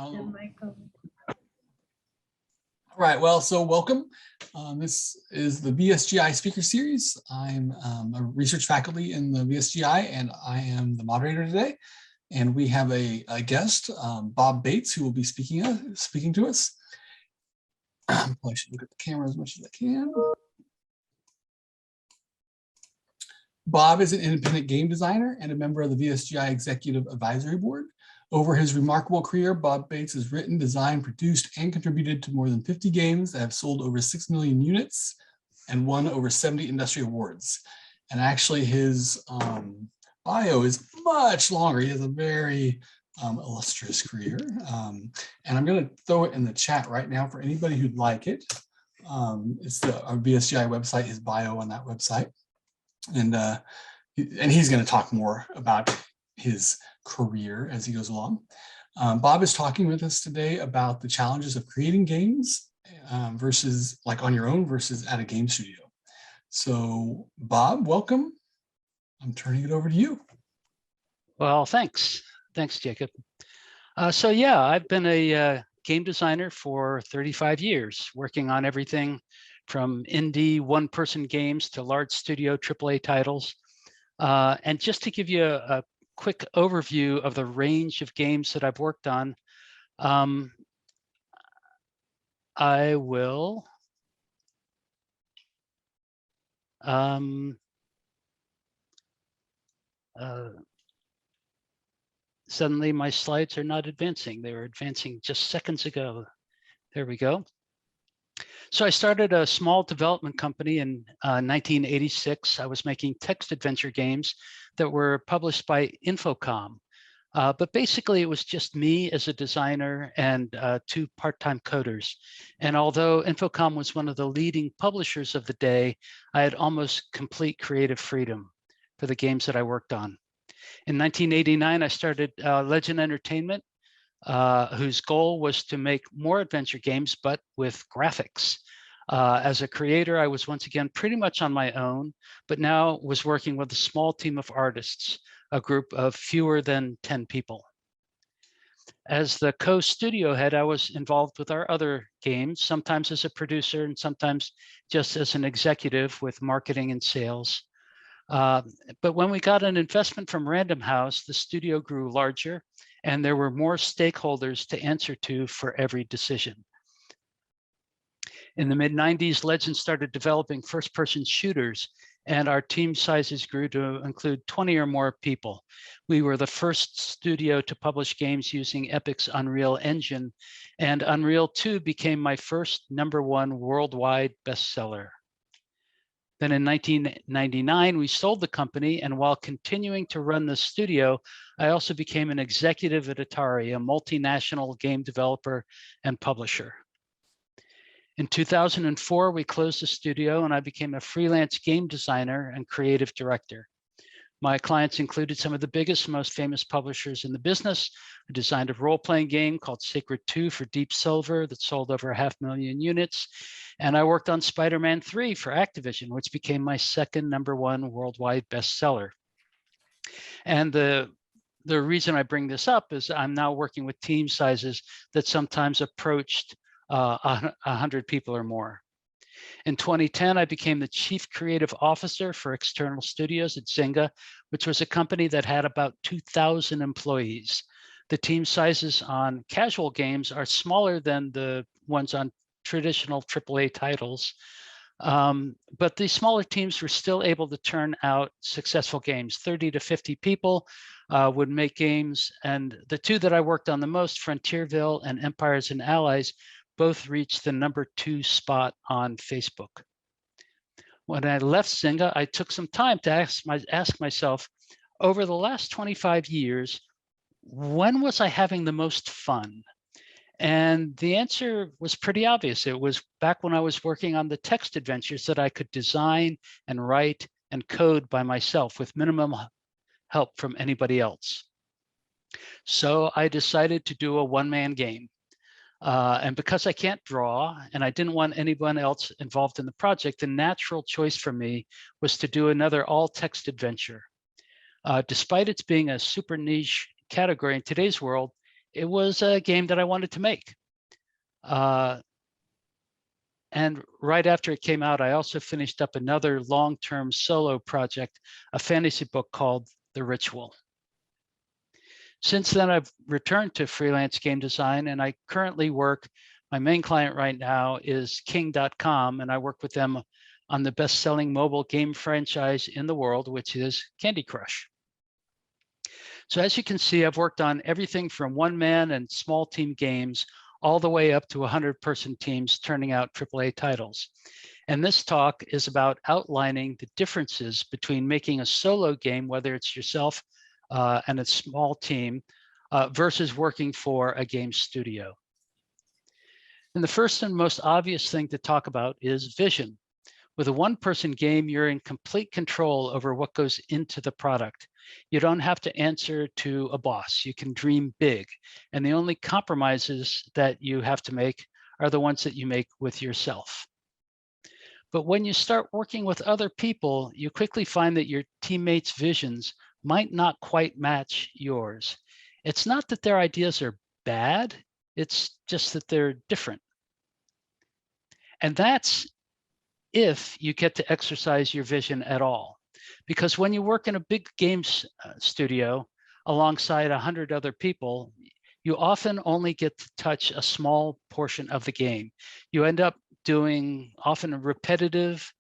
Michael. All right, well, so welcome. This is the VSGI speaker series. I'm a research faculty in the VSGI, and I am the moderator today. And we have a guest, Bob Bates, who will be speaking to us. I should look at the camera as much as I can. Bob is an independent game designer and a member of the VSGI Executive Advisory Board. Over his remarkable career, Bob Bates has written, designed, produced, and contributed to more than 50 games that have sold over 6 million units and won over 70 industry awards. And actually his bio is much longer. He has a very illustrious career. And I'm going to throw it in the chat right now for anybody who'd like it. It's our VSGI website, his bio on that website. And he's going to talk more about his career as he goes along. Bob is talking with us today about the challenges of creating games versus like on your own versus at a game studio. So Bob, welcome. I'm turning it over to you. Well, thanks. Thanks, Jacob. So yeah, I've been a game designer for 35 years, working on everything from indie one-person games to large studio AAA titles. And just to give you a quick overview of the range of games that I've worked on, I will suddenly my slides are not advancing. They were advancing just seconds ago. There we go. So I started a small development company in 1986. I was making text adventure games that were published by Infocom. But basically, it was just me as a designer and 2 part-time coders. And although Infocom was one of the leading publishers of the day, I had almost complete creative freedom for the games that I worked on. In 1989, I started Legend Entertainment, whose goal was to make more adventure games, but with graphics. As a creator, I was once again pretty much on my own, but now was working with a small team of artists, a group of fewer than 10 people. As the co-studio head, I was involved with our other games, sometimes as a producer and sometimes just as an executive with marketing and sales. But when we got an investment from Random House, the studio grew larger and there were more stakeholders to answer to for every decision. In the mid-90s, Legend started developing first-person shooters, and our team sizes grew to include 20 or more people. We were the first studio to publish games using Epic's Unreal Engine, and Unreal 2 became my first #1 worldwide bestseller. Then in 1999, we sold the company, and while continuing to run the studio, I also became an executive at Atari, a multinational game developer and publisher. In 2004, we closed the studio and I became a freelance game designer and creative director. My clients included some of the biggest, most famous publishers in the business. I designed a role-playing game called Sacred 2 for Deep Silver that sold over 500,000 units. And I worked on Spider-Man 3 for Activision, which became my second #1 worldwide bestseller. And the reason I bring this up is I'm now working with team sizes that sometimes approached 100 people or more. In 2010, I became the Chief Creative Officer for External Studios at Zynga, which was a company that had about 2,000 employees. The team sizes on casual games are smaller than the ones on traditional AAA titles, but the smaller teams were still able to turn out successful games. 30 to 50 people would make games, and the 2 that I worked on the most, Frontierville and Empires and Allies, both reached the #2 spot on Facebook. When I left Zynga, I took some time to ask myself, over the last 25 years, when was I having the most fun? And the answer was pretty obvious. It was back when I was working on the text adventures that I could design and write and code by myself with minimum help from anybody else. So I decided to do a one-man game. And because I can't draw and I didn't want anyone else involved in the project, the natural choice for me was to do another all-text adventure. Despite its being a super niche category in today's world, It was a game that I wanted to make. And right after it came out, I also finished up another long-term solo project, a fantasy book called The Ritual. Since then, I've returned to freelance game design, and I currently work, my main client right now is King.com, and I work with them on the best-selling mobile game franchise in the world, which is Candy Crush. So as you can see, I've worked on everything from one-man and small team games all the way up to 100-person teams turning out AAA titles. And this talk is about outlining the differences between making a solo game, whether it's yourself and a small team, versus working for a game studio. And the first and most obvious thing to talk about is vision. With a one-person game, you're in complete control over what goes into the product. You don't have to answer to a boss. You can dream big. And the only compromises that you have to make are the ones that you make with yourself. But when you start working with other people, you quickly find that your teammates' visions might not quite match yours. It's not that their ideas are bad, it's just that they're different. And that's if you get to exercise your vision at all. Because when you work in a big games studio alongside 100 other people, you often only get to touch a small portion of the game. You end up doing often repetitive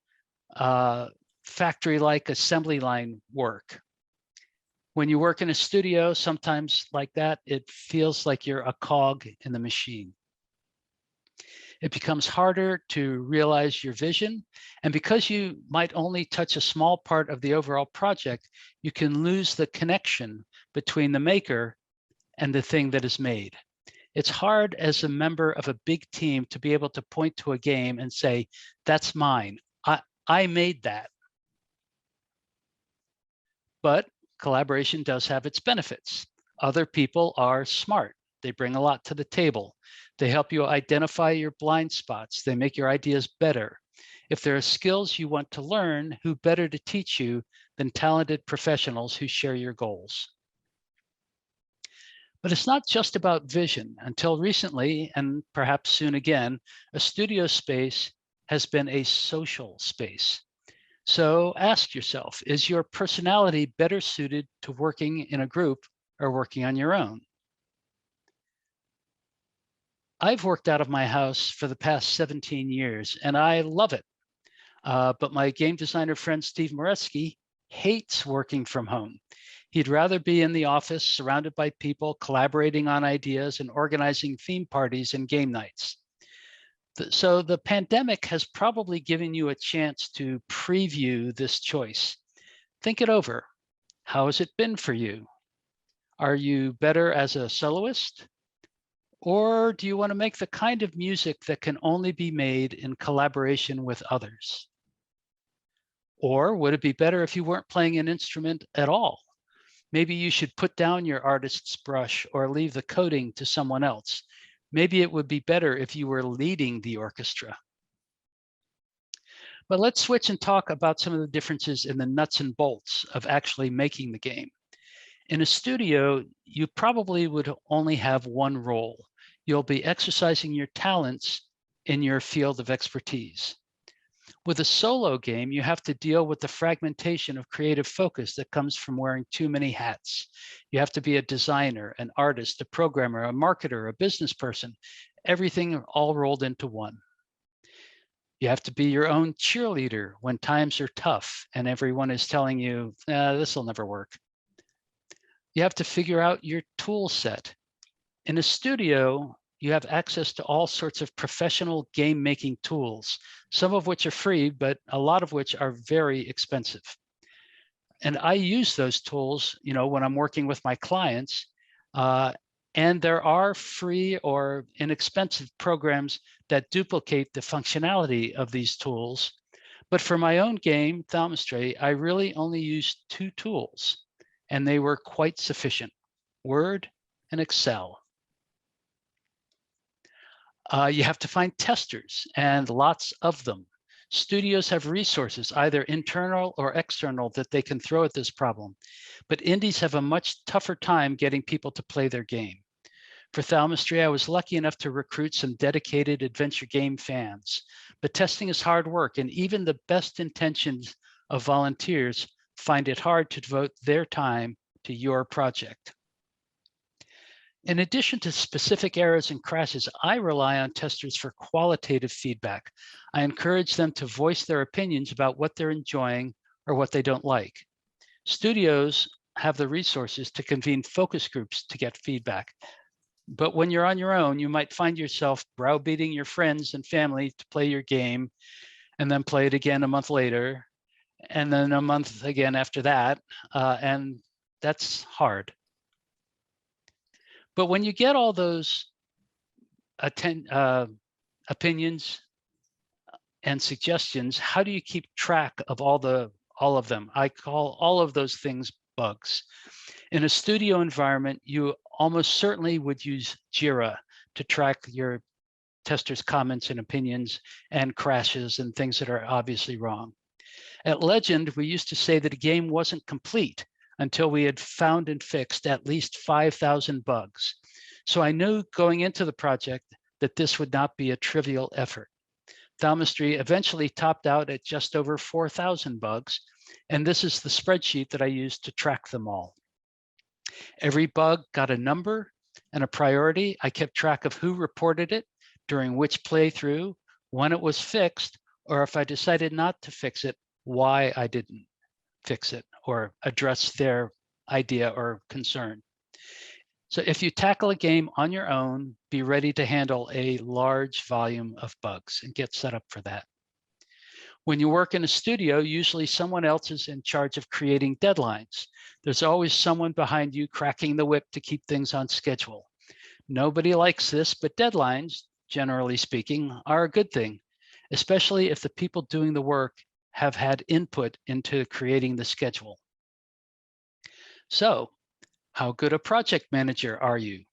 factory-like assembly line work. When you work in a studio, sometimes like that, it feels like you're a cog in the machine. It becomes harder to realize your vision. And because you might only touch a small part of the overall project, you can lose the connection between the maker and the thing that is made. It's hard as a member of a big team to be able to point to a game and say, that's mine. I made that. But collaboration does have its benefits. Other people are smart. They bring a lot to the table. They help you identify your blind spots. They make your ideas better. If there are skills you want to learn, who better to teach you than talented professionals who share your goals? But it's not just about vision. Until recently, and perhaps soon again, a studio space has been a social space. So ask yourself, is your personality better suited to working in a group or working on your own? I've worked out of my house for the past 17 years, and I love it. But my game designer friend, Steve Moretzky, hates working from home. He'd rather be in the office, surrounded by people, collaborating on ideas and organizing theme parties and game nights. So the pandemic has probably given you a chance to preview this choice. Think it over. How has it been for you? Are you better as a soloist? Or do you want to make the kind of music that can only be made in collaboration with others? Or would it be better if you weren't playing an instrument at all? Maybe you should put down your artist's brush or leave the coding to someone else. Maybe it would be better if you were leading the orchestra. But let's switch and talk about some of the differences in the nuts and bolts of actually making the game. In a studio, you probably would only have one role. You'll be exercising your talents in your field of expertise. With a solo game, you have to deal with the fragmentation of creative focus that comes from wearing too many hats. You have to be a designer, an artist, a programmer, a marketer, a business person, everything all rolled into one. You have to be your own cheerleader when times are tough and everyone is telling you, this will never work. You have to figure out your tool set. In a studio, you have access to all sorts of professional game making tools, some of which are free, but a lot of which are very expensive. And I use those tools, when I'm working with my clients, and there are free or inexpensive programs that duplicate the functionality of these tools. But for my own game, Thaumaturgy, I really only used two tools, and they were quite sufficient: Word and Excel. You have to find testers, and lots of them. Studios have resources, either internal or external, that they can throw at this problem. But indies have a much tougher time getting people to play their game. For Thalmistry, I was lucky enough to recruit some dedicated adventure game fans, but testing is hard work, and even the best intentions of volunteers find it hard to devote their time to your project. In addition to specific errors and crashes, I rely on testers for qualitative feedback. I encourage them to voice their opinions about what they're enjoying or what they don't like. Studios have the resources to convene focus groups to get feedback. But when you're on your own, you might find yourself browbeating your friends and family to play your game, and then play it again a month later, and then a month again after that, and that's hard. But when you get all those opinions and suggestions, how do you keep track of all of them? I call all of those things bugs. In a studio environment, you almost certainly would use Jira to track your testers' comments and opinions and crashes and things that are obviously wrong. At Legend, we used to say that a game wasn't complete until we had found and fixed at least 5,000 bugs. So I knew going into the project that this would not be a trivial effort. Thalmistry eventually topped out at just over 4,000 bugs, and this is the spreadsheet that I used to track them all. Every bug got a number and a priority. I kept track of who reported it, during which playthrough, when it was fixed, or if I decided not to fix it, why I didn't fix it or address their idea or concern. So if you tackle a game on your own, be ready to handle a large volume of bugs and get set up for that. When you work in a studio, usually someone else is in charge of creating deadlines. There's always someone behind you cracking the whip to keep things on schedule. Nobody likes this, but deadlines, generally speaking, are a good thing, especially if the people doing the work have had input into creating the schedule. So, how good a project manager are you?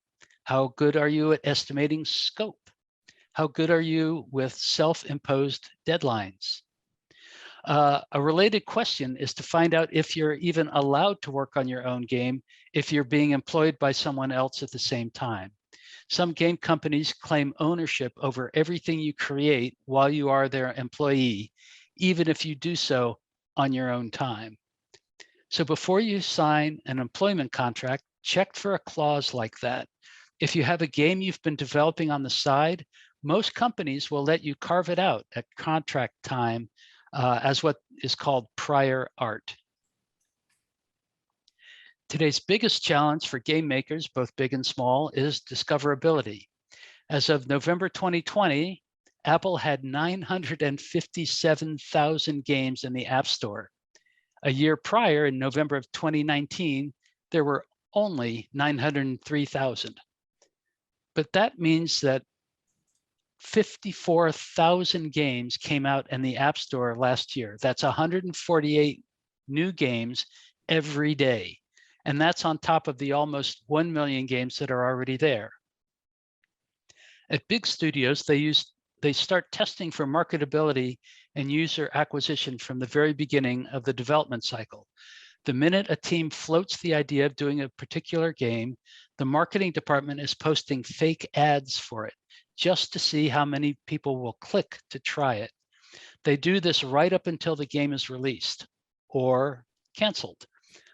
How good are you at estimating scope? How good are you with self-imposed deadlines? A related question is to find out if you're even allowed to work on your own game if you're being employed by someone else at the same time. Some game companies claim ownership over everything you create while you are their employee, even if you do so on your own time. So before you sign an employment contract, check for a clause like that. If you have a game you've been developing on the side, most companies will let you carve it out at contract time as what is called prior art. Today's biggest challenge for game makers, both big and small, is discoverability. As of November 2020, Apple had 957,000 games in the App Store. A year prior, in November of 2019, there were only 903,000. But that means that 54,000 games came out in the App Store last year. That's 148 new games every day. And that's on top of the almost 1 million games that are already there. At big studios, they start testing for marketability and user acquisition from the very beginning of the development cycle. The minute a team floats the idea of doing a particular game, the marketing department is posting fake ads for it, just to see how many people will click to try it. They do this right up until the game is released or canceled.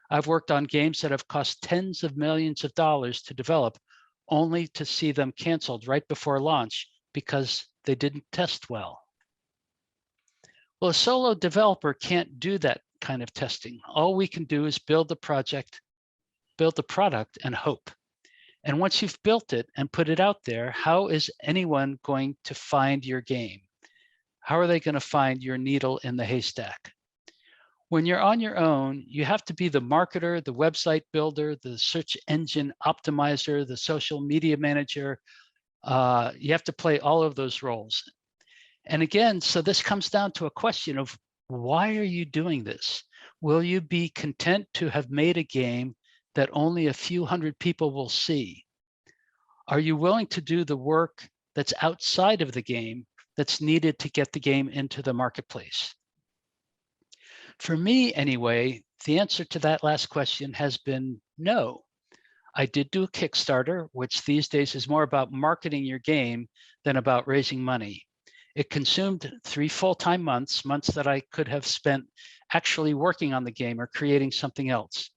I've worked on games that have cost tens of millions of dollars to develop, only to see them canceled right before launch because they didn't test well. Well, a solo developer can't do that kind of testing. All we can do is build the product, and hope. And once you've built it and put it out there, how is anyone going to find your game? How are they going to find your needle in the haystack? When you're on your own, you have to be the marketer, the website builder, the search engine optimizer, the social media manager. You have to play all of those roles. And again, so this comes down to a question of why are you doing this? Will you be content to have made a game that only a few hundred people will see? Are you willing to do the work that's outside of the game that's needed to get the game into the marketplace? For me, anyway, the answer to that last question has been no. I did do a Kickstarter, which these days is more about marketing your game than about raising money. It consumed 3 full-time months that I could have spent actually working on the game or creating something else.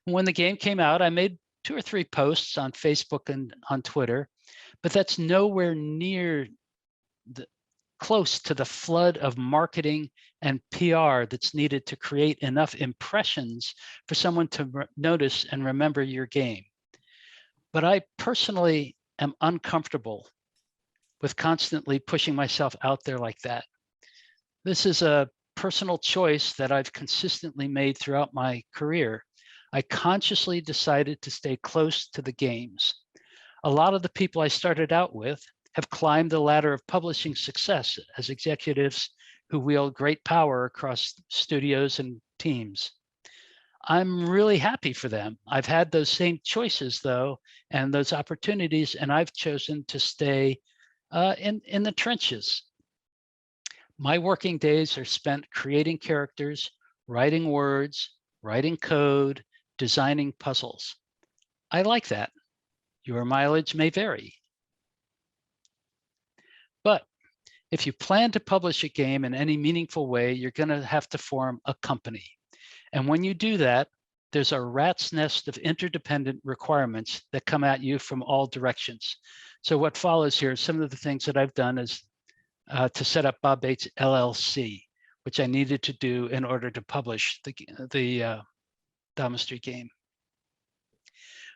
When the game came out, I made 2 or 3 posts on Facebook and on Twitter, but that's nowhere near close to the flood of marketing and PR that's needed to create enough impressions for someone to notice and remember your game. But I personally am uncomfortable with constantly pushing myself out there like that. This is a personal choice that I've consistently made throughout my career. I consciously decided to stay close to the games. A lot of the people I started out with have climbed the ladder of publishing success as executives who wield great power across studios and teams. I'm really happy for them. I've had those same choices, though, and those opportunities, and I've chosen to stay in the trenches. My working days are spent creating characters, writing words, writing code, designing puzzles. I like that. Your mileage may vary. But if you plan to publish a game in any meaningful way, you're going to have to form a company. And when you do that, there's a rat's nest of interdependent requirements that come at you from all directions. So what follows here, some of the things that I've done is to set up Bob Bates LLC, which I needed to do in order to publish the Domistry game.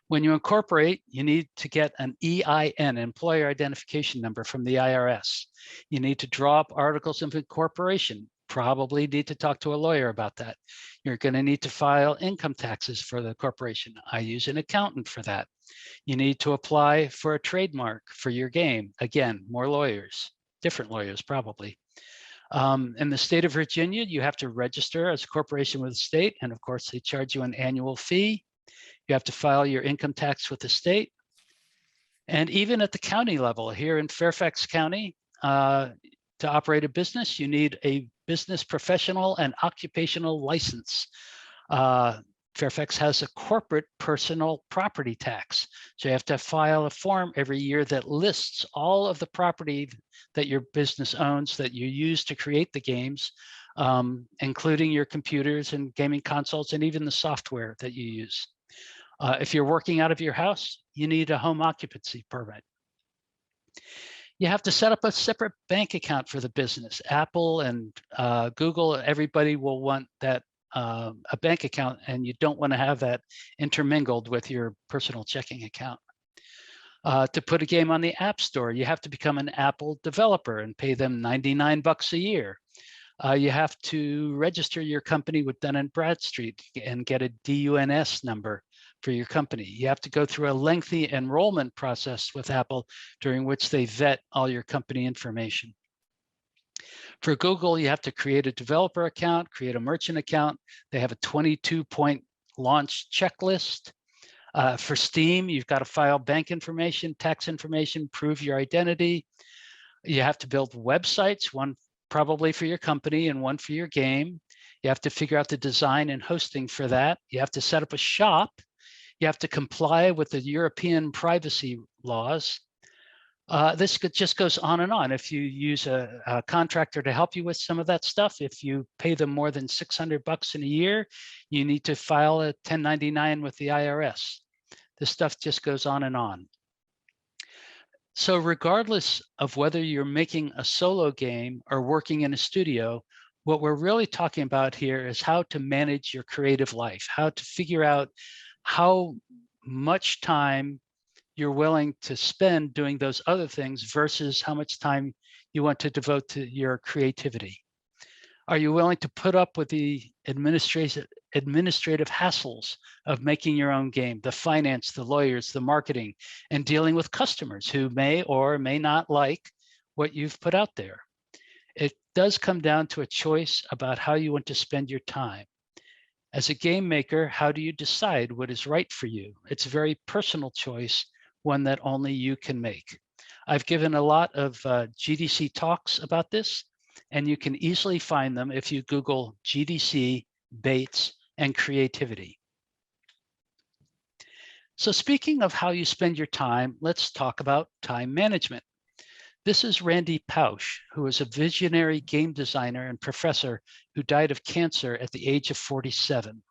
When you incorporate, you need to get an EIN, employer identification number, from the IRS. You need to draw up articles of incorporation. Probably need to talk to a lawyer about that. You're going to need to file income taxes for the corporation. I use an accountant for that. You need to apply for a trademark for your game. Again, more lawyers, different lawyers probably. In the state of Virginia, you have to register as a corporation with the state, and of course, they charge you an annual fee. You have to file your income tax with the state. And even at the county level, here in Fairfax County, to operate a business, you need a business professional and occupational license. Fairfax has a corporate personal property tax. So you have to file a form every year that lists all of the property that your business owns that you use to create the games, including your computers and gaming consoles and even the software that you use. If you're working out of your house, you need a home occupancy permit. You have to set up a separate bank account for the business. Apple and Google, everybody will want that a bank account, and you don't want to have that intermingled with your personal checking account. To put a game on the App Store, you have to become an Apple developer and pay them $99 a year. You have to register your company with Dun & Bradstreet and get a DUNS number for your company. You have to go through a lengthy enrollment process with Apple, during which they vet all your company information. For Google, you have to create a developer account, create a merchant account. They have a 22-point launch checklist. For Steam, you've got to file bank information, tax information, prove your identity. You have to build websites, one probably for your company and one for your game. You have to figure out the design and hosting for that. You have to set up a shop. You have to comply with the European privacy laws. This just goes on and on. If you use a contractor to help you with some of that stuff, if you pay them more than $600 in a year, you need to file a 1099 with the IRS. This stuff just goes on and on. So regardless of whether you're making a solo game or working in a studio, what we're really talking about here is how to manage your creative life, how to figure out how much time you're willing to spend doing those other things versus how much time you want to devote to your creativity. Are you willing to put up with the administrative hassles of making your own game, the finance, the lawyers, the marketing, and dealing with customers who may or may not like what you've put out there? It does come down to a choice about how you want to spend your time. As a game maker, how do you decide what is right for you? It's a very personal choice, one that only you can make. I've given a lot of GDC talks about this, and you can easily find them if you Google GDC, Bates, and creativity. So speaking of how you spend your time, let's talk about time management. This is Randy Pausch, who is a visionary game designer and professor who died of cancer at the age of 47.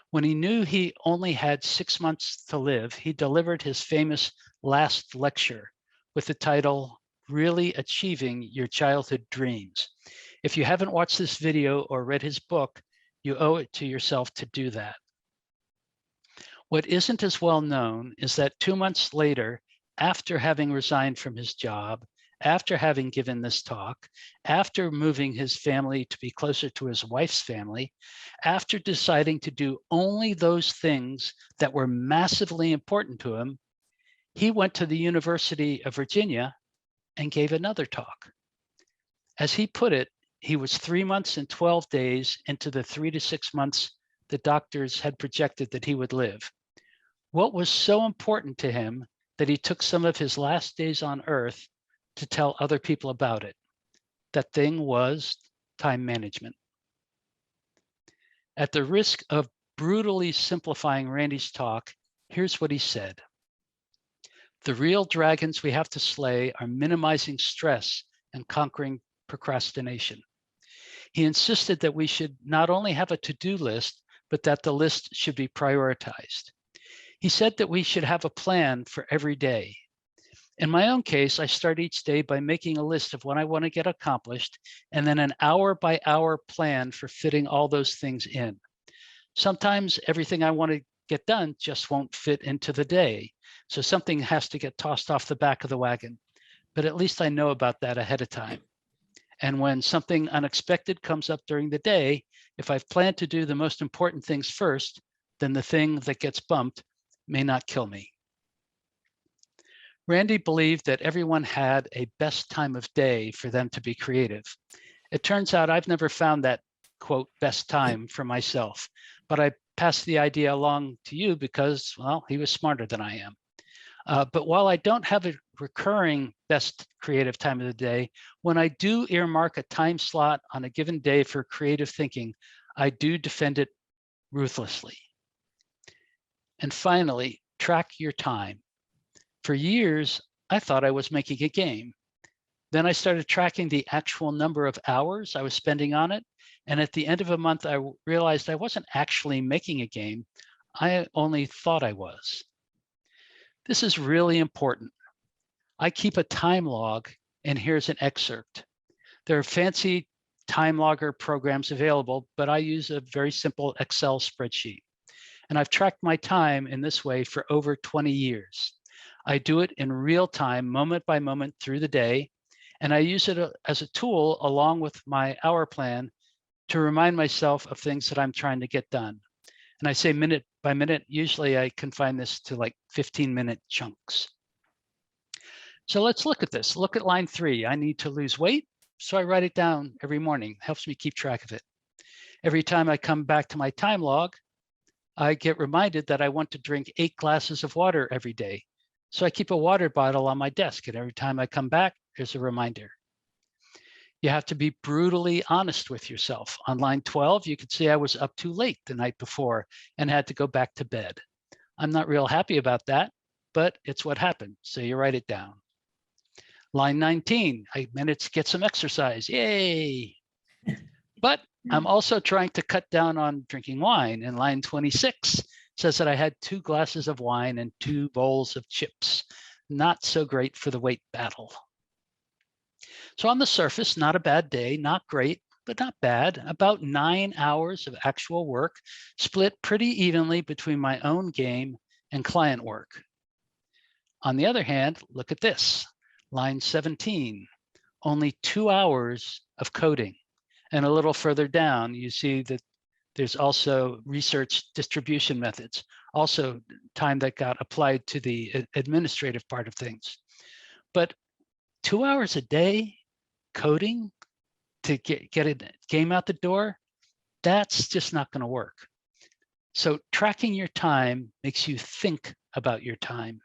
When he knew he only had 6 months to live, he delivered his famous last lecture with the title, Really Achieving Your Childhood Dreams. If you haven't watched this video or read his book, you owe it to yourself to do that. What isn't as well known is that 2 months later, after having resigned from his job, after having given this talk, after moving his family to be closer to his wife's family, after deciding to do only those things that were massively important to him, he went to the University of Virginia and gave another talk. As he put it, he was 3 months and 12 days into the 3 to 6 months the doctors had projected that he would live. What was so important to him that he took some of his last days on Earth to tell other people about it? That thing was time management. At the risk of brutally simplifying Randy's talk, here's what he said. The real dragons we have to slay are minimizing stress and conquering procrastination. He insisted that we should not only have a to-do list, but that the list should be prioritized. He said that we should have a plan for every day. In my own case, I start each day by making a list of what I want to get accomplished, and then an hour-by-hour plan for fitting all those things in. Sometimes everything I want to get done just won't fit into the day, so something has to get tossed off the back of the wagon. But at least I know about that ahead of time. And when something unexpected comes up during the day, if I've planned to do the most important things first, then the thing that gets bumped may not kill me. Randy believed that everyone had a best time of day for them to be creative. It turns out I've never found that, quote, best time for myself, but I passed the idea along to you because, well, he was smarter than I am. But while I don't have a recurring best creative time of the day, when I do earmark a time slot on a given day for creative thinking, I do defend it ruthlessly. And finally, track your time. For years, I thought I was making a game. Then I started tracking the actual number of hours I was spending on it. And at the end of a month, I realized I wasn't actually making a game. I only thought I was. This is really important. I keep a time log, and here's an excerpt. There are fancy time logger programs available, but I use a very simple Excel spreadsheet. And I've tracked my time in this way for over 20 years. I do it in real time, moment by moment through the day, and I use it as a tool along with my hour plan to remind myself of things that I'm trying to get done. And I say minute by minute, usually I confine this to like 15-minute chunks. So let's look at this. Look at line 3. I need to lose weight, so I write it down every morning. Helps me keep track of it. Every time I come back to my time log, I get reminded that I want to drink 8 glasses of water every day. So I keep a water bottle on my desk, and every time I come back, there's a reminder. You have to be brutally honest with yourself. On line 12, you can see I was up too late the night before and had to go back to bed. I'm not real happy about that, but it's what happened, so you write it down. Line 19, I managed to get some exercise, yay! But I'm also trying to cut down on drinking wine. And line 26 says that I had 2 glasses of wine and 2 bowls of chips. Not so great for the weight battle. So on the surface, not a bad day, not great, but not bad. About 9 hours of actual work, split pretty evenly between my own game and client work. On the other hand, look at this, line 17, only 2 hours of coding. And a little further down, you see that there's also research distribution methods, also time that got applied to the administrative part of things. But 2 hours a day coding to get a game out the door, that's just not going to work. So tracking your time makes you think about your time.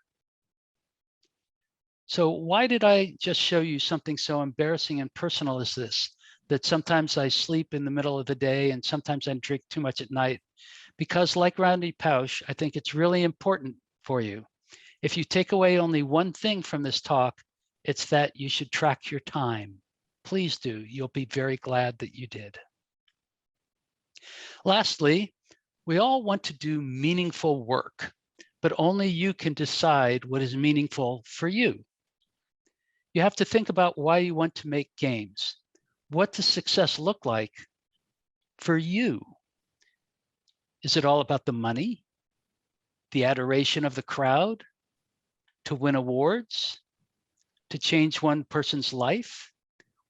So why did I just show you something so embarrassing and personal as this? That sometimes I sleep in the middle of the day and sometimes I drink too much at night. Because like Randy Pausch, I think it's really important for you. If you take away only one thing from this talk, it's that you should track your time. Please do. You'll be very glad that you did. Lastly, we all want to do meaningful work, but only you can decide what is meaningful for you. You have to think about why you want to make games. What does success look like for you? Is it all about the money, the adoration of the crowd, to win awards, to change one person's life?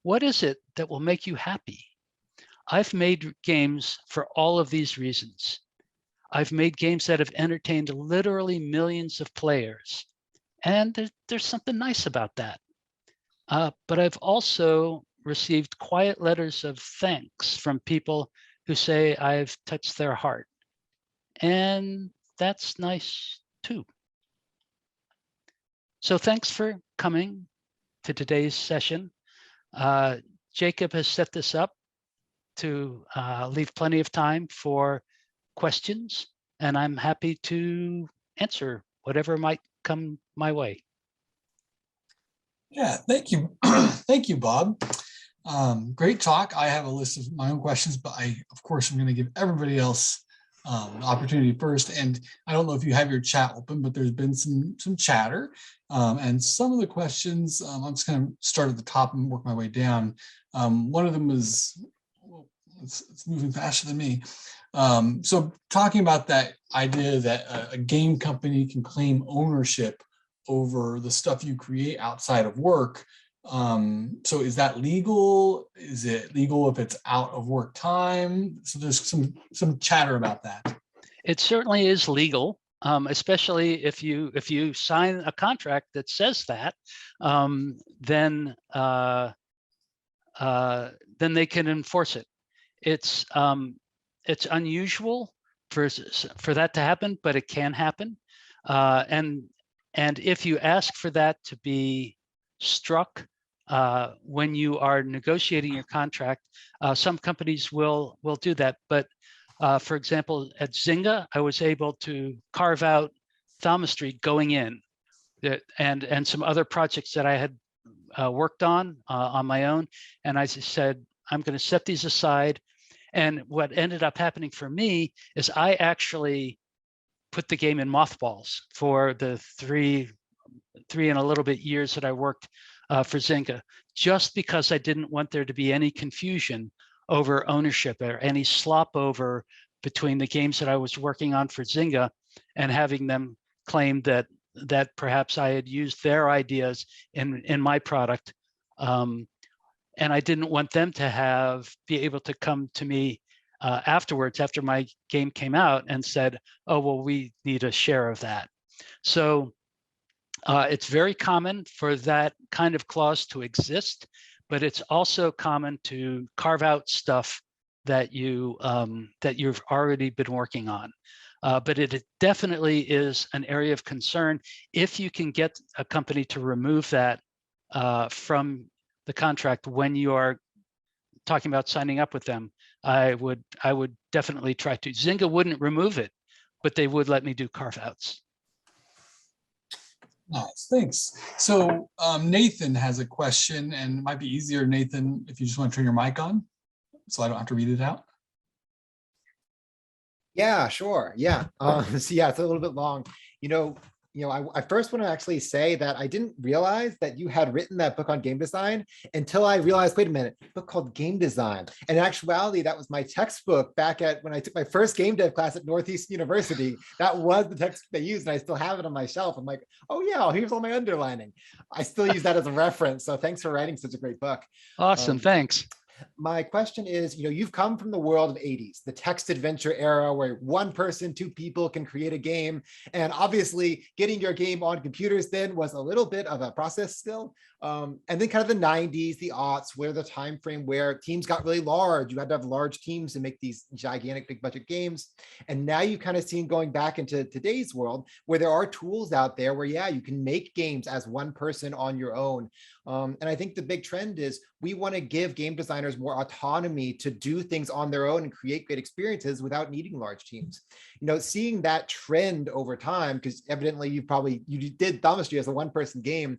What is it that will make you happy? I've made games for all of these reasons. I've made games that have entertained literally millions of players. And there's something nice about that. But I've also received quiet letters of thanks from people who say I've touched their heart. And that's nice too. So thanks for coming to today's session. Jacob has set this up to leave plenty of time for questions, and I'm happy to answer whatever might come my way. Yeah, thank you. Thank you, Bob. Great talk. I have a list of my own questions, but of course, I'm going to give everybody else the opportunity first. And I don't know if you have your chat open, but there's been some chatter. And some of the questions, I'm just going to start at the top and work my way down. One of them is, well, it's moving faster than me. So talking about that idea that a game company can claim ownership over the stuff you create outside of work. So is that legal? Is it legal if it's out of work time? So there's some chatter about that. It certainly is legal, especially if you sign a contract that says that, then they can enforce it. It's unusual for that to happen, but it can happen. And if you ask for that to be struck when you are negotiating your contract, some companies will do that. But for example, at Zynga, I was able to carve out Thaumaturgy going in, and some other projects that I had worked on my own. And I said, I'm going to set these aside. And what ended up happening for me is I actually put the game in mothballs for the three and a little bit years that I worked for Zynga, just because I didn't want there to be any confusion over ownership or any slop over between the games that I was working on for Zynga and having them claim that perhaps I had used their ideas in my product. And I didn't want them to be able to come to me afterwards, after my game came out, and said, oh, well, we need a share of that. So it's very common for that kind of clause to exist, but it's also common to carve out stuff that you've already been working on. But it definitely is an area of concern. If you can get a company to remove that from the contract when you are talking about signing up with them, I would definitely try to. Zynga wouldn't remove it, but they would let me do carve outs. Nice, thanks. So Nathan has a question, and it might be easier, Nathan, if you just want to turn your mic on, so I don't have to read it out. Yeah, sure. Yeah. So yeah, it's a little bit long. I first want to actually say that I didn't realize that you had written that book on game design until I realized, wait a minute, a book called Game Design. And in actuality, that was my textbook back when I took my first game dev class at Northeastern University. That was the textbook they used, and I still have it on my shelf. I'm like, oh yeah, here's all my underlining. I still use that as a reference. So thanks for writing such a great book. Awesome, thanks. My question is, you've come from the world of 80s, the text adventure era where one person, two people can create a game. And obviously getting your game on computers then was a little bit of a process still. And then kind of the 90s, the aughts, where the time frame where teams got really large. You had to have large teams to make these gigantic big budget games. And now you kind of seen going back into today's world where there are tools out there where, yeah, you can make games as one person on your own. And I think the big trend is we want to give game designers designers more autonomy to do things on their own and create great experiences without needing large teams. Seeing that trend over time, because evidently you did Thaumaturgy as a one-person game.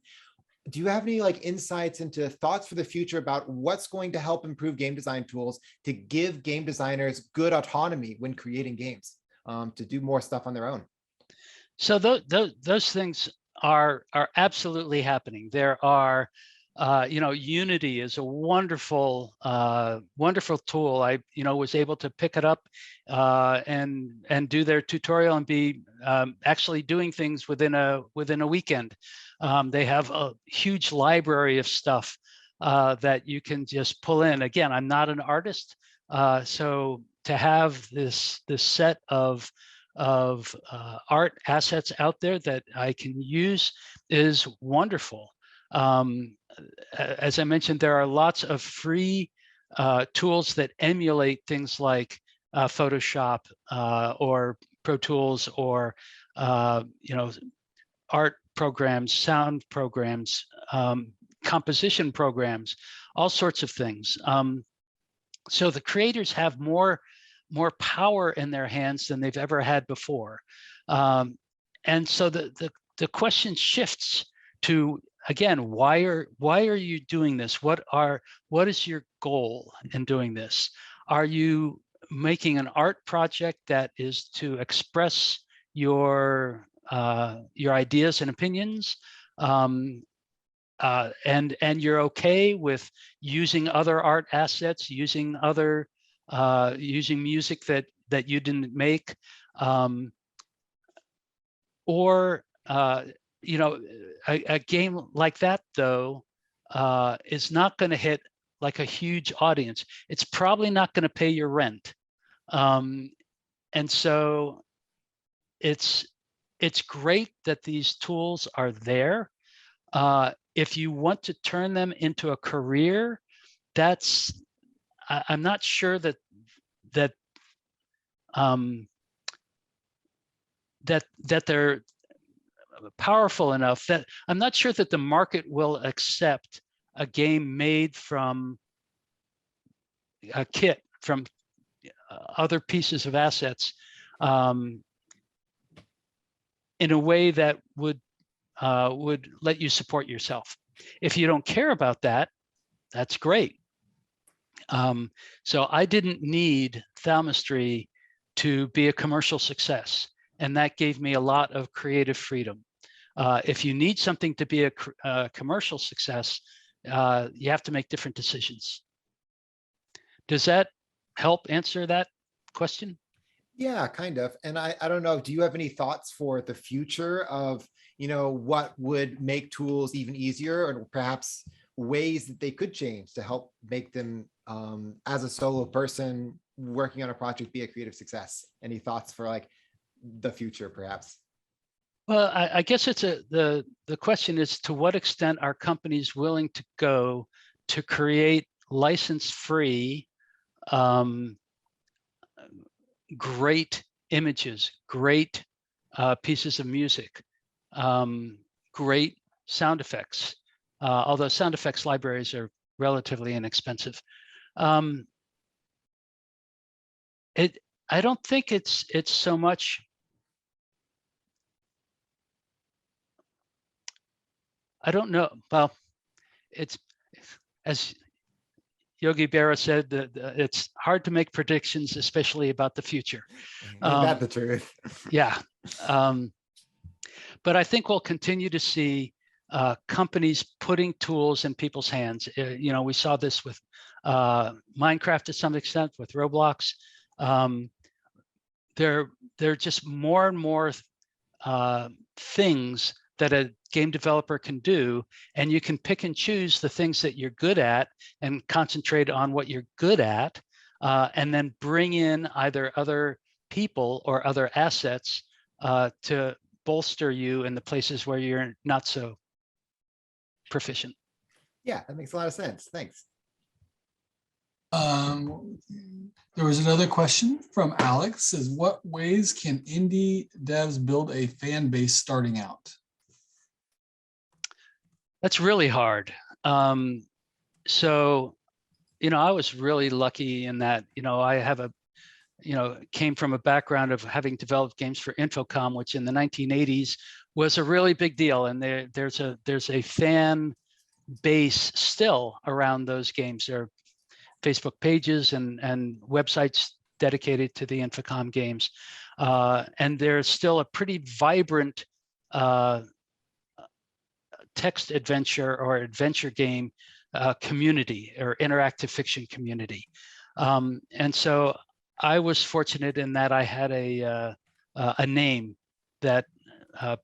Do you have any insights into thoughts for the future about what's going to help improve game design tools to give game designers good autonomy when creating games, to do more stuff on their own? So those things are absolutely happening. There are, Unity is a wonderful tool. I was able to pick it up and do their tutorial and be actually doing things within a weekend. They have a huge library of stuff that you can just pull in. Again, I'm not an artist, so to have this set of art assets out there that I can use is wonderful. As I mentioned, there are lots of free tools that emulate things like Photoshop or Pro Tools or art programs, sound programs, composition programs, all sorts of things. So the creators have more power in their hands than they've ever had before. And so the question shifts to, again, why are you doing this? What is your goal in doing this? Are you making an art project that is to express your ideas and opinions, and you're okay with using other art assets, using music that you didn't make, or a game like that though is not going to hit like a huge audience. It's probably not going to pay your rent, and so it's great that these tools are there. If you want to turn them into a career, I'm not sure that they're powerful enough. That I'm not sure that the market will accept a game made from a kit, from other pieces of assets, in a way that would let you support yourself. If you don't care about that, that's great. So I didn't need Thaumaturgy to be a commercial success, and that gave me a lot of creative freedom. If you need something to be a commercial success, you have to make different decisions. Does that help answer that question? Yeah, kind of. And I don't know, do you have any thoughts for the future of, what would make tools even easier, or perhaps ways that they could change to help make them, as a solo person working on a project, be a creative success? Any thoughts for the future, perhaps? Well, I guess it's the question is, to what extent are companies willing to go to create license-free, great images, great pieces of music, great sound effects, although sound effects libraries are relatively inexpensive. I don't think it's so much. I don't know. Well, it's, as Yogi Berra said, that it's hard to make predictions, especially about the future. Isn't that the truth? Yeah. But I think we'll continue to see companies putting tools in people's hands. We saw this with Minecraft to some extent, with Roblox. There are just more and more things that a game developer can do, and you can pick and choose the things that you're good at and concentrate on what you're good at, and then bring in either other people or other assets to bolster you in the places where you're not so proficient. Yeah, that makes a lot of sense. Thanks. There was another question from Alex, says, what ways can indie devs build a fan base starting out? That's really hard. So I was really lucky in that, I have came from a background of having developed games for Infocom, which in the 1980s was a really big deal. And there's a fan base still around those games. There are Facebook pages and websites dedicated to the Infocom games. And there's still a pretty vibrant text adventure or adventure game community or interactive fiction community. And so I was fortunate in that I had a name that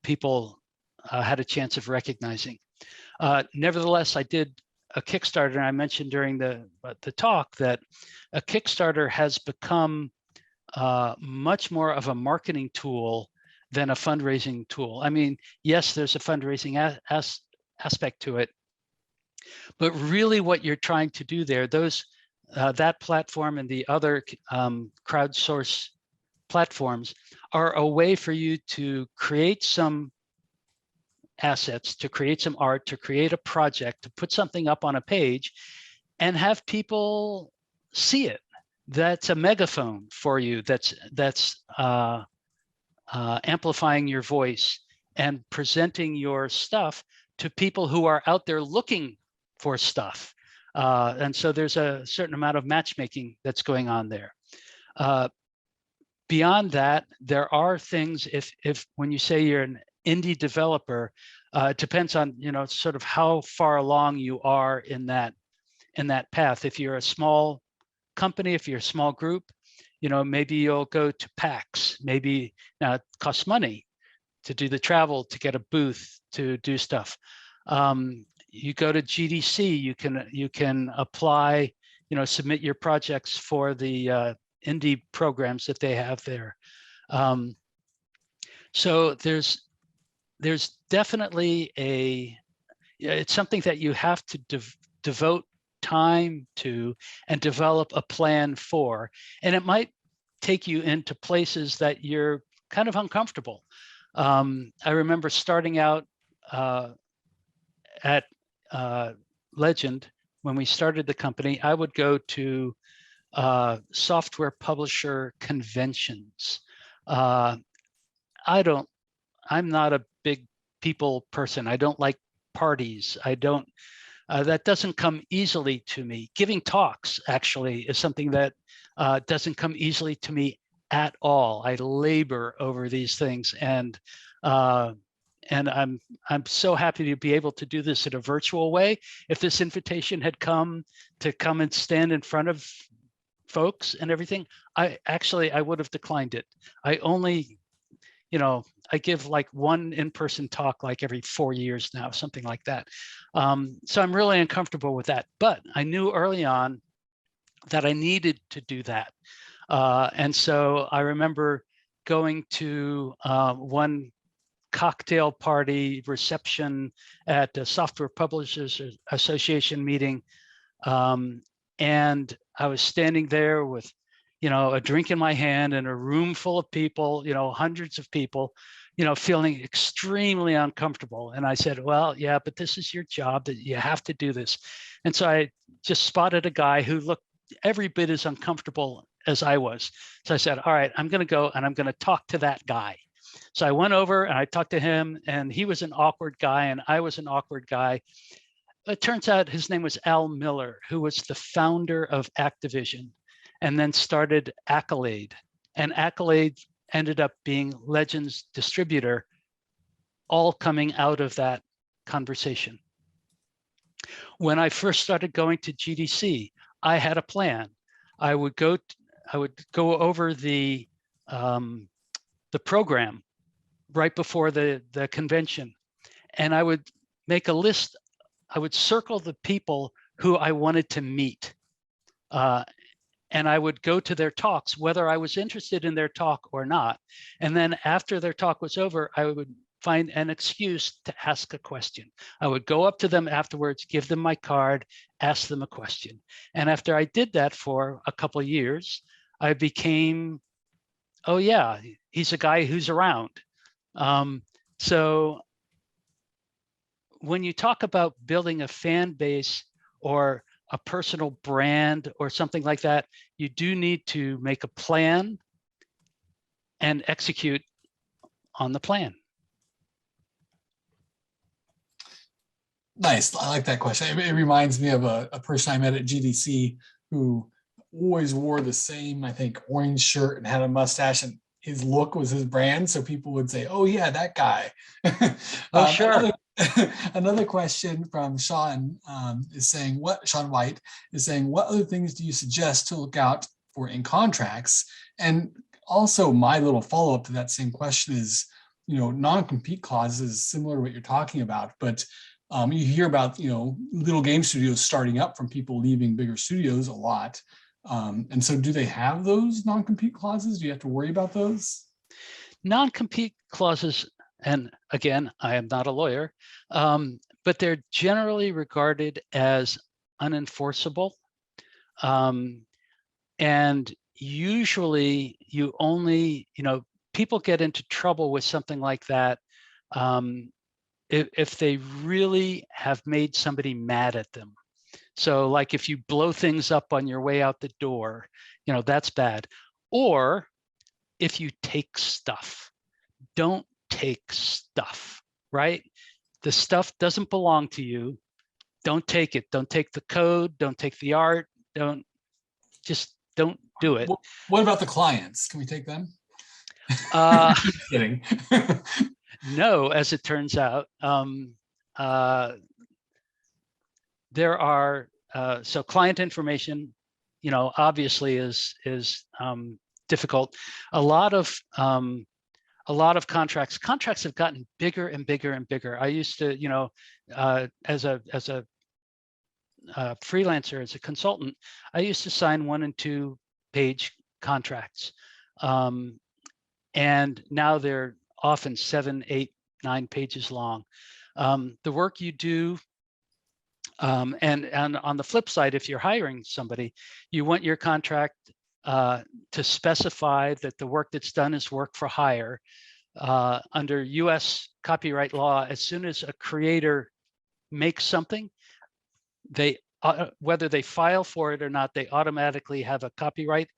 people had a chance of recognizing. Nevertheless, I did a Kickstarter, and I mentioned during the talk that a Kickstarter has become much more of a marketing tool than a fundraising tool. I mean, yes, there's a fundraising aspect to it, but really what you're trying to do there, that platform and the other crowdsource platforms are a way for you to create some assets, to create some art, to create a project, to put something up on a page and have people see it. That's a megaphone for you. That's amplifying your voice and presenting your stuff to people who are out there looking for stuff. And so there's a certain amount of matchmaking that's going on there. Beyond that, there are things, if when you say you're an indie developer, it depends on, sort of how far along you are in that path. If you're a small company, if you're a small group, maybe you'll go to PAX. Maybe now it costs money to do the travel, to get a booth, to do stuff. You go to GDC, you can apply, submit your projects for the indie programs that they have there. So there's definitely it's something that you have to devote time to and develop a plan for. And it might take you into places that you're kind of uncomfortable. I remember starting out at Legend, when we started the company, I would go to software publisher conventions. I'm not a big people person. I don't like parties. That doesn't come easily to me. Giving talks actually is something that doesn't come easily to me at all. I labor over these things, and I'm so happy to be able to do this in a virtual way. If this invitation had come and stand in front of folks and everything, I would have declined it. I only, I give like one in-person talk like every 4 years now, something like that. So I'm really uncomfortable with that. But I knew early on that I needed to do that. And so I remember going to one cocktail party reception at the Software Publishers Association meeting. And I was standing there with, a drink in my hand in a room full of people, hundreds of people, feeling extremely uncomfortable. And I said, well, yeah, but this is your job, that you have to do this. And so I just spotted a guy who looked every bit as uncomfortable as I was. So I said, all right, I'm going to go and I'm going to talk to that guy. So I went over and I talked to him, and he was an awkward guy and I was an awkward guy. It turns out his name was Al Miller, who was the founder of Activision and then started Accolade. And Accolade ended up being Legend's distributor, all coming out of that conversation. When I first started going to GDC, I had a plan. I would go over the program right before the convention, and I would make a list. I would circle the people who I wanted to meet, and I would go to their talks, whether I was interested in their talk or not. And then after their talk was over, I would find an excuse to ask a question. I would go up to them afterwards, give them my card, ask them a question. And after I did that for a couple of years, I became, oh yeah, he's a guy who's around. So when you talk about building a fan base or a personal brand or something like that, you do need to make a plan and execute on the plan. Nice. I like that question. It reminds me of a person I met at GDC who always wore the same, I think, orange shirt and had a mustache, and his look was his brand. So people would say, oh yeah, that guy. Oh, sure. Another question from Sean is saying, Sean White is saying, what other things do you suggest to look out for in contracts? And also my little follow-up to that same question is, non-compete clauses, similar to what you're talking about, but you hear about, little game studios starting up from people leaving bigger studios a lot. And so do they have those non-compete clauses? Do you have to worry about those? Non-compete clauses, and again, I am not a lawyer, but they're generally regarded as unenforceable. And usually you only, people get into trouble with something like that if they really have made somebody mad at them. So like if you blow things up on your way out the door, that's bad. Or if you take stuff, don't take stuff, right? The stuff doesn't belong to you. Don't take it. Don't take the code. Don't take the art. Don't do it. What about the clients? Can we take them? Just kidding. No, as it turns out, there are so client information, obviously is difficult. A lot of contracts have gotten bigger and bigger and bigger. I used to, as a freelancer, as a consultant, I used to sign 1 and 2 page contracts, and now they're often 7, 8, 9 pages long. The work you do, and on the flip side, if you're hiring somebody, you want your contract to specify that the work that's done is work for hire. Under US copyright law, as soon as a creator makes something, they whether they file for it or not, they automatically have a copyright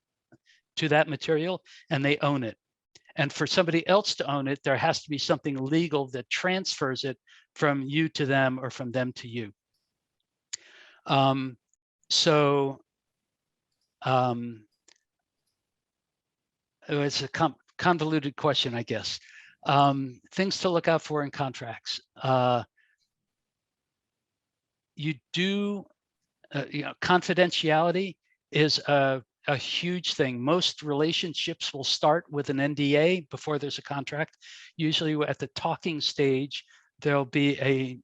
to that material and they own it. And for somebody else to own it, there has to be something legal that transfers it from you to them or from them to you. It's a convoluted question, I guess. Things to look out for in contracts. Confidentiality is a huge thing. Most relationships will start with an NDA before there's a contract. Usually at the talking stage, there'll be a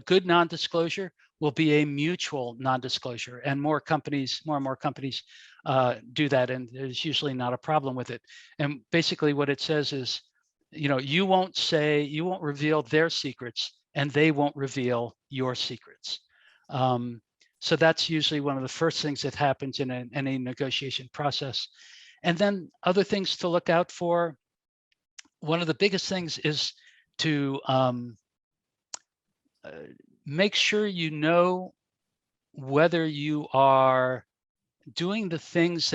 good non-disclosure will be a mutual non-disclosure, and more and more companies do that, and there's usually not a problem with it. And basically what it says is, you won't reveal their secrets and they won't reveal your secrets. So that's usually one of the first things that happens in any negotiation process. And then other things to look out for. One of the biggest things is to make sure you know whether you are doing the things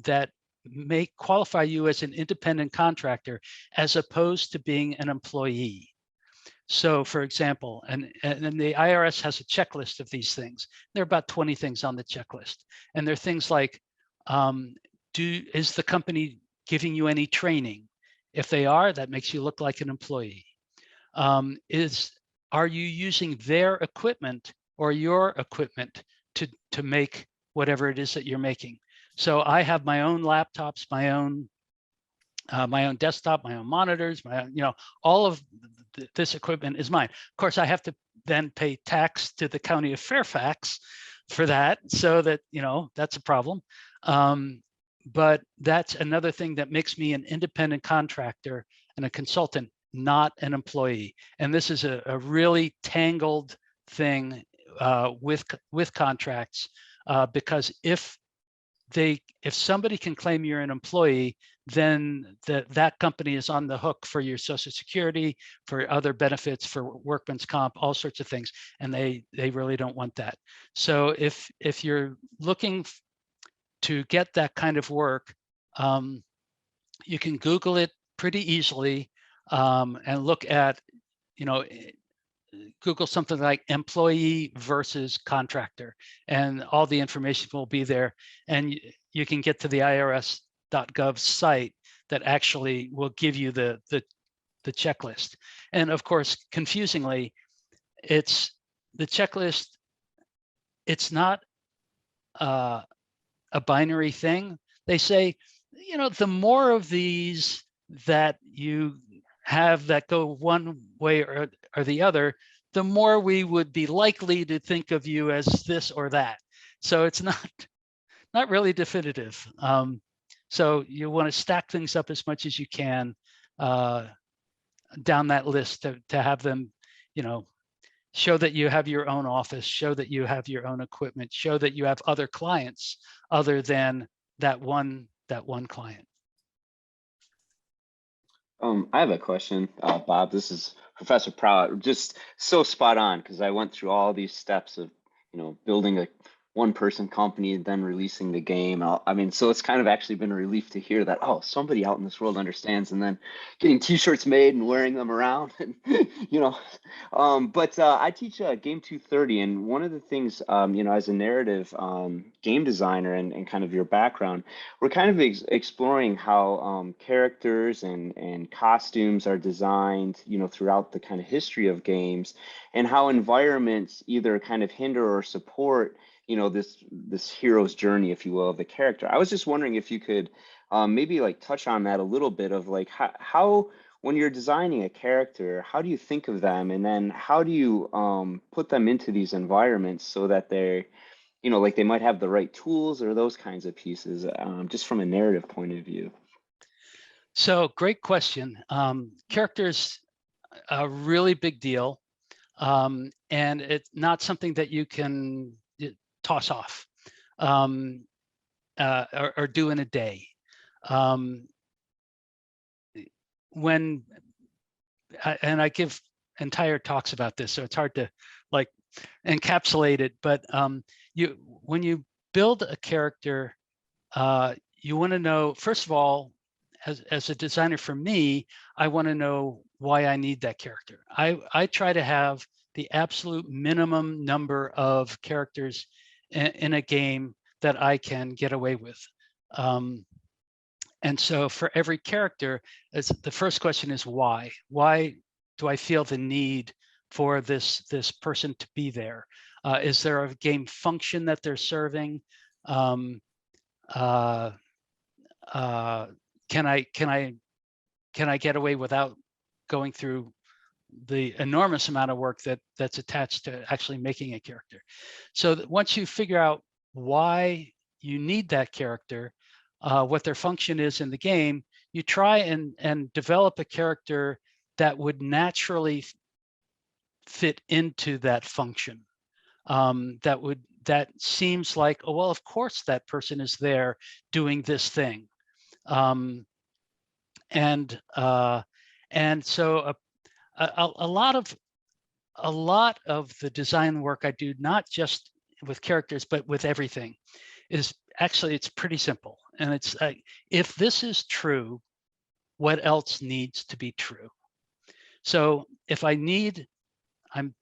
that may qualify you as an independent contractor as opposed to being an employee. So for example, and the IRS has a checklist of these things. There are about 20 things on the checklist. And there are things like, is the company giving you any training? If they are, that makes you look like an employee. Are you using their equipment or your equipment to make whatever it is that you're making? So I have my own laptops, my own desktop, my own monitors, all of this equipment is mine. Of course, I have to then pay tax to the county of Fairfax for that, so that that's a problem. But that's another thing that makes me an independent contractor and a consultant, not an employee. And this is a really tangled thing with contracts, because if if somebody can claim you're an employee, then that company is on the hook for your Social Security, for other benefits, for workman's comp, all sorts of things, and they really don't want that. So if you're looking to get that kind of work, you can Google it pretty easily, and look at, Google something like employee versus contractor, and all the information will be there. And you can get to the irs.gov site that actually will give you the checklist. And of course, confusingly, it's the checklist. It's not a binary thing. They say, the more of these that you have that go one way or the other, the more we would be likely to think of you as this or that. So it's not really definitive. So you want to stack things up as much as you can down that list to have them, show that you have your own office, show that you have your own equipment, show that you have other clients other than that one client. I have a question, Bob. This is Professor Prout. Just so spot on, because I went through all these steps of, building a one-person company and then releasing the game. I mean, so it's kind of actually been a relief to hear that, oh, somebody out in this world understands, and then getting t-shirts made and wearing them around. And, but I teach Game 230, and one of the things, as a narrative game designer and kind of your background, we're kind of exploring how characters and costumes are designed, throughout the kind of history of games, and how environments either kind of hinder or support this hero's journey, if you will, of the character. I was just wondering if you could maybe like touch on that a little bit of like how when you're designing a character, how do you think of them, and then how do you put them into these environments so that they're, like they might have the right tools or those kinds of pieces, just from a narrative point of view. So great question. Characters, a really big deal, and it's not something that you can toss off or do in a day. And I give entire talks about this, so it's hard to like encapsulate it. But when you build a character, you want to know, first of all, as a designer, for me, I want to know why I need that character. I try to have the absolute minimum number of characters in a game that I can get away with. And so for every character, the first question is why? Why do I feel the need for this person to be there? Is there a game function that they're serving? Can I get away without going through the enormous amount of work that's attached to actually making a character? So that once you figure out why you need that character, what their function is in the game, you try and develop a character that would naturally fit into that function. That seems like, oh, well, of course that person is there doing this thing. And so a lot of the design work I do, not just with characters, but with everything, is actually, it's pretty simple. And it's if this is true, what else needs to be true? So if I'm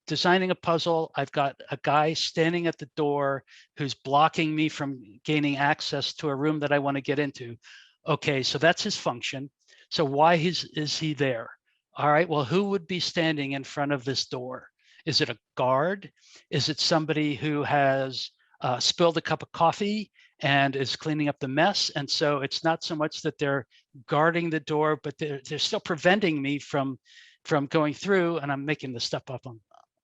designing a puzzle, I've got a guy standing at the door who's blocking me from gaining access to a room that I want to get into. Okay, so that's his function. So why is he there? All right, well, who would be standing in front of this door? Is it a guard? Is it somebody who has spilled a cup of coffee and is cleaning up the mess? And so it's not so much that they're guarding the door, but they're still preventing me from going through. And I'm making this stuff up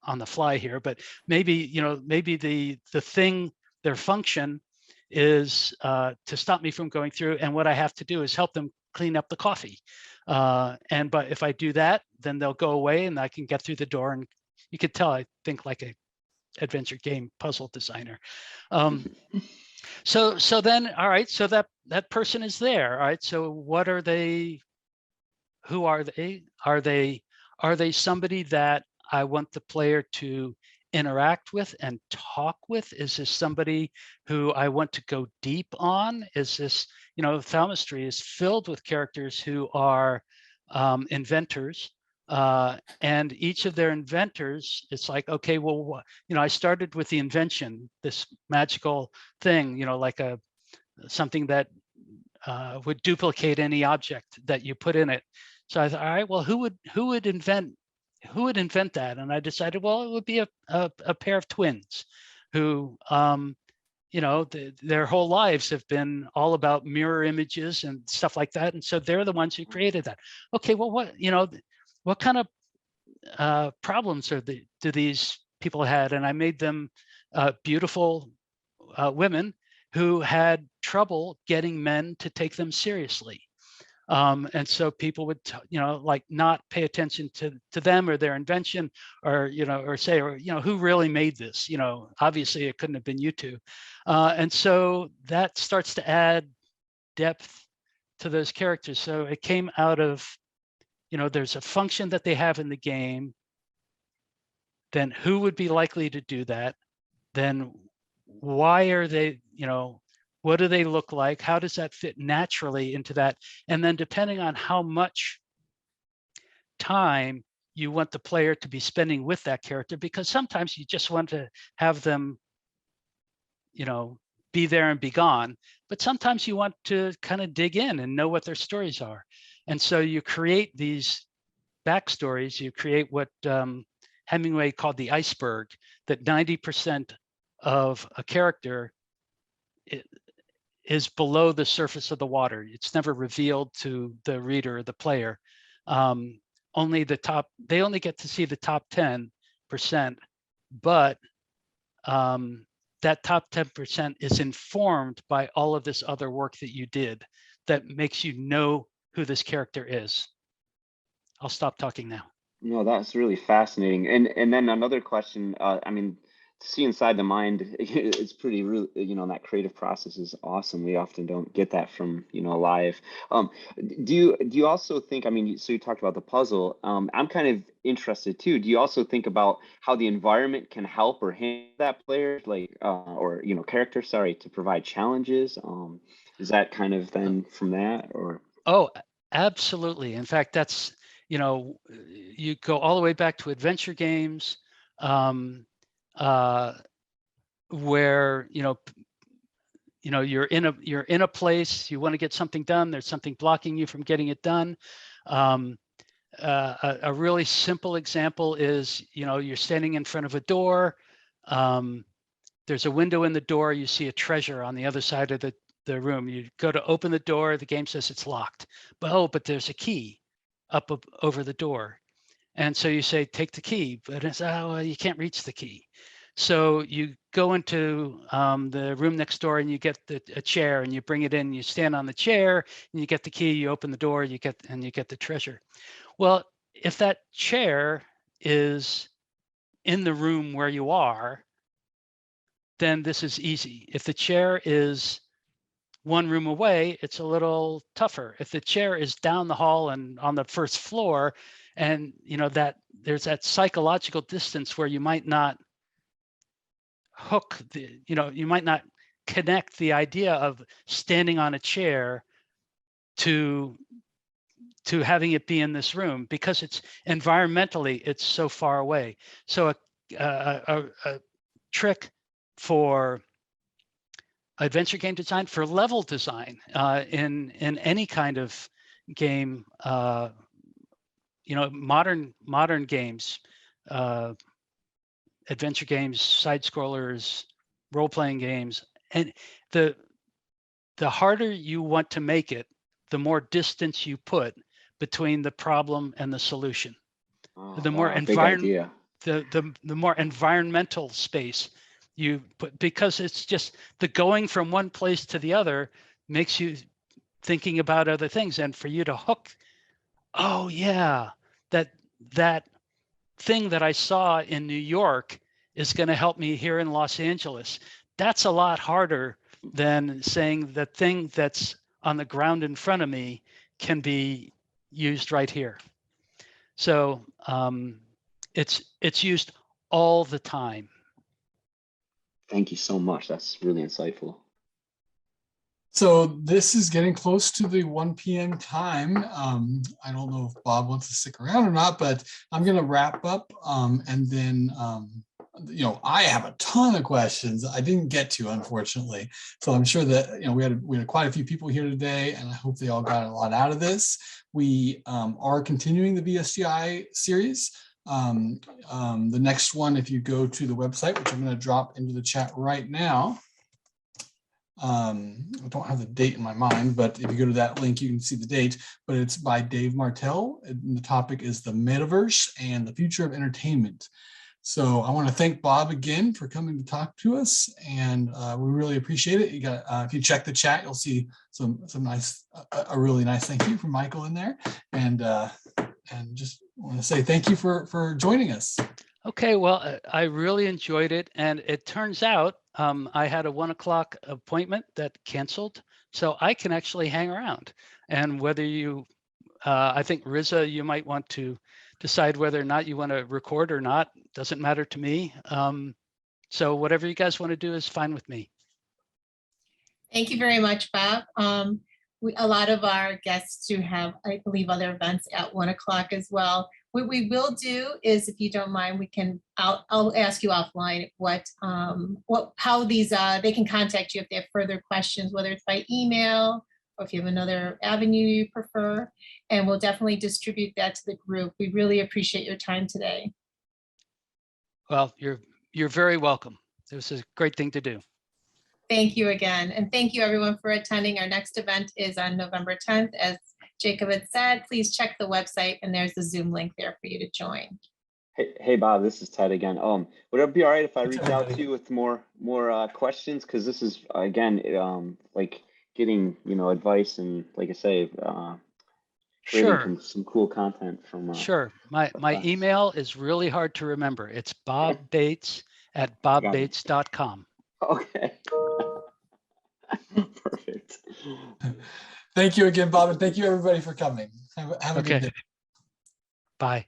on the fly here, but maybe the thing, their function is to stop me from going through, and what I have to do is help them clean up the coffee. But if I do that, then they'll go away and I can get through the door. And you could tell I think like a adventure game puzzle designer. So then, all right, so that person is there. All right, so what are they? Who are they? Are they somebody that I want the player to interact with and talk with? Is this somebody who I want to go deep on? Is this, Thalmistry is filled with characters who are inventors, and each of their inventors, it's like, okay, well, I started with the invention, this magical thing, like something that would duplicate any object that you put in it. So I thought, all right, well, who would invent that? And I decided, well, it would be a pair of twins who, their whole lives have been all about mirror images and stuff like that. And so they're the ones who created that. Okay, well, what kind of problems do these people had? And I made them beautiful women who had trouble getting men to take them seriously. And so people would, like not pay attention to them or their invention, or, or say, who really made this? Obviously it couldn't have been you two. And so that starts to add depth to those characters. So it came out of, there's a function that they have in the game. Then who would be likely to do that? Then why are they, what do they look like? How does that fit naturally into that? And then depending on how much time you want the player to be spending with that character, because sometimes you just want to have them, be there and be gone. But sometimes you want to kind of dig in and know what their stories are. And so you create these backstories, you create what Hemingway called the iceberg, that 90% of a character is below the surface of the water. It's never revealed to the reader or the player. Only they only get to see the top 10%, but that top 10% is informed by all of this other work that you did that makes you know who this character is. I'll stop talking now. No, that's really fascinating. And then another question, to see inside the mind, it's pretty really, that creative process is awesome. We often don't get that from, live. Do you also think, so you talked about the puzzle. I'm kind of interested too. Do you also think about how the environment can help or hinder that player, or, character, to provide challenges? Is that kind of then from that, or? Oh, absolutely. In fact, that's, you go all the way back to adventure games, where you're in a place, you want to get something done, there's something blocking you from getting it done. A really simple example is, you're standing in front of a door, there's a window in the door, you see a treasure on the other side of the room, you go to open the door, the game says it's locked, but there's a key up over the door. And so you say, take the key, but it's, well, you can't reach the key. So you go into the room next door and you get a chair and you bring it in, you stand on the chair and you get the key, you open the door, you get the treasure. Well, if that chair is in the room where you are, then this is easy. If the chair is one room away, it's a little tougher. If the chair is down the hall and on the first floor, and that there's that psychological distance where you might not hook you might not connect the idea of standing on a chair to having it be in this room, because it's environmentally, it's so far away. So a trick for adventure game design, for level design, in any kind of game, modern games, adventure games, side scrollers, role-playing games, and the harder you want to make it, the more distance you put between the problem and the solution. The more the more environmental space you put, because it's just the going from one place to the other makes you thinking about other things, and for you to hook, oh yeah, that thing that I saw in New York is going to help me here in Los Angeles. That's a lot harder than saying the thing that's on the ground in front of me can be used right here. So it's used all the time. Thank you so much. That's really insightful. So this is getting close to the 1 p.m. time. I don't know if Bob wants to stick around or not, but I'm going to wrap up. And then, I have a ton of questions I didn't get to, unfortunately. So I'm sure that, we had quite a few people here today, and I hope they all got a lot out of this. We are continuing the VSGI series. The next one, if you go to the website, which I'm going to drop into the chat right now. I don't have the date in my mind, but if you go to that link, you can see the date, but it's by Dave Martell. And the topic is the metaverse and the future of entertainment. So I want to thank Bob again for coming to talk to us, and we really appreciate it. You got, if you check the chat, you'll see some nice, a really nice thank you from Michael in there, and just want to say thank you for joining us. Okay, well, I really enjoyed it, and it turns out I had a 1 o'clock appointment that canceled, so I can actually hang around. And whether you, I think Riza, you might want to decide whether or not you want to record or not. Doesn't matter to me. So whatever you guys want to do is fine with me. Thank you very much, Bob. A lot of our guests do have, I believe, other events at 1 o'clock as well. What we will do is, if you don't mind, I'll ask you offline how these they can contact you if they have further questions, whether it's by email or if you have another avenue you prefer, and we'll definitely distribute that to the group. We really appreciate your time today. Well, you're very welcome. This is a great thing to do. Thank you again. And thank you everyone for attending. Our next event is on November 10th. As Jacob had said, please check the website and there's the Zoom link there for you to join. Hey Bob, this is Ted again. Would it be all right if I reach out to you with more questions? Because this is, again, like getting, advice and, like I say, Sure. some cool content from. Sure. My email is really hard to remember. It's bobbates@bobbates.com. Okay. Perfect. Thank you again, Bob, and thank you everybody for coming. Have a good day. Bye.